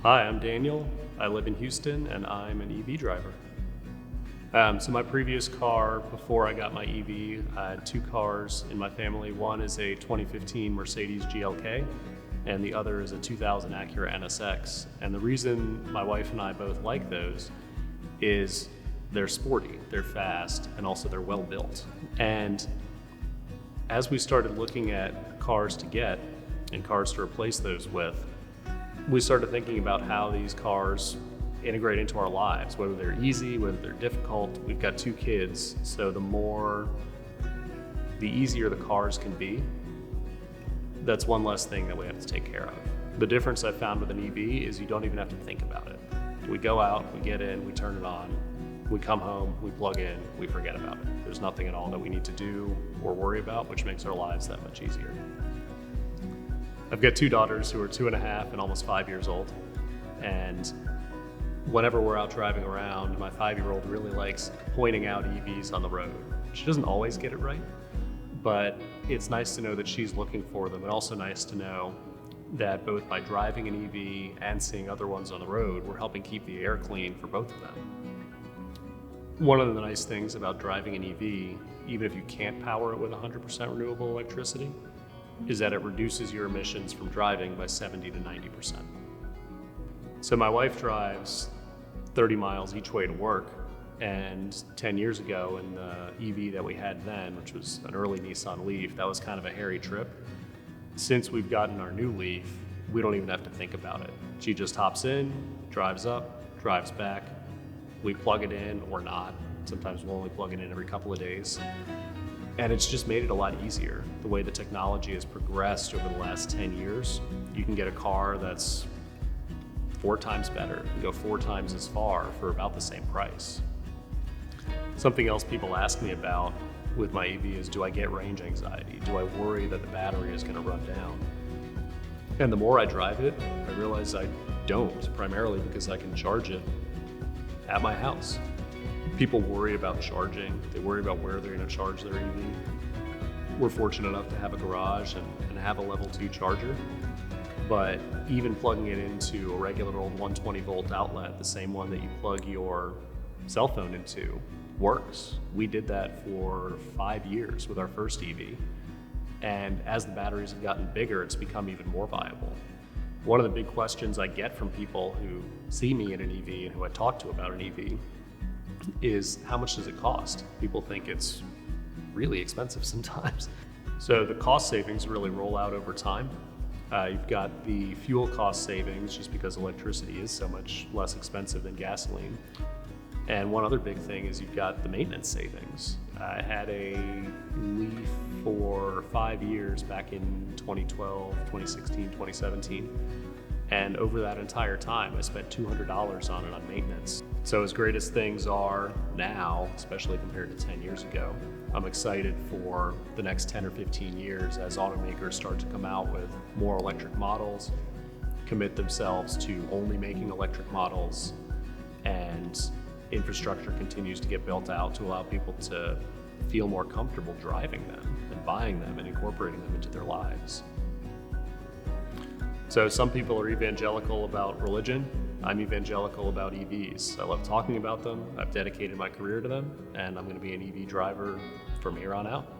Hi, I'm Daniel. I live in Houston and I'm an EV driver. So my previous car, before I got my EV, I had two cars in my family. One is a 2015 Mercedes GLK and the other is a 2000 Acura NSX. And the reason my wife and I both like those is they're sporty, they're fast, and also they're well built. And as we started looking at cars to get and cars to replace those with, we started thinking about how these cars integrate into our lives, whether they're easy, whether they're difficult. We've got two kids, so the easier the cars can be, that's one less thing that we have to take care of. The difference I found with an EV is you don't even have to think about it. We go out, we get in, we turn it on, we come home, we plug in, we forget about it. There's nothing at all that we need to do or worry about, which makes our lives that much easier. I've got two daughters who are 2.5 and almost 5 years old. And whenever we're out driving around, my 5-year-old really likes pointing out EVs on the road. She doesn't always get it right, but it's nice to know that she's looking for them, and also nice to know that both by driving an EV and seeing other ones on the road, we're helping keep the air clean for both of them. One of the nice things about driving an EV, even if you can't power it with 100% renewable electricity, is that it reduces your emissions from driving by 70 to 90%. So my wife drives 30 miles each way to work, and 10 years ago in the EV that we had then, which was an early Nissan LEAF, that was kind of a hairy trip. Since we've gotten our new LEAF, we don't even have to think about it. She just hops in, drives up, drives back. We plug it in or not. Sometimes we'll only plug it in every couple of days. And it's just made it a lot easier. The way the technology has progressed over the last 10 years, you can get a car that's 4 times better, you go 4 times as far for about the same price. Something else people ask me about with my EV is, do I get range anxiety? Do I worry that the battery is gonna run down? And the more I drive it, I realize I don't, primarily because I can charge it at my house. People worry about charging. They worry about where they're going to charge their EV. We're fortunate enough to have a garage and have a level 2 charger, but even plugging it into a regular old 120 volt outlet, the same one that you plug your cell phone into, works. We did that for 5 years with our first EV, and as the batteries have gotten bigger, it's become even more viable. One of the big questions I get from people who see me in an EV and who I talk to about an EV is, how much does it cost? People think it's really expensive sometimes. So the cost savings really roll out over time. You've got the fuel cost savings just because electricity is so much less expensive than gasoline. And one other big thing is you've got the maintenance savings. I had a LEAF for 5 years back in 2012, 2016, 2017. And over that entire time, I spent $200 on it on maintenance. So as great as things are now, especially compared to 10 years ago, I'm excited for the next 10 or 15 years as automakers start to come out with more electric models, commit themselves to only making electric models, and infrastructure continues to get built out to allow people to feel more comfortable driving them and buying them and incorporating them into their lives. So some people are evangelical about religion. I'm evangelical about EVs. I love talking about them. I've dedicated my career to them, and I'm going to be an EV driver from here on out.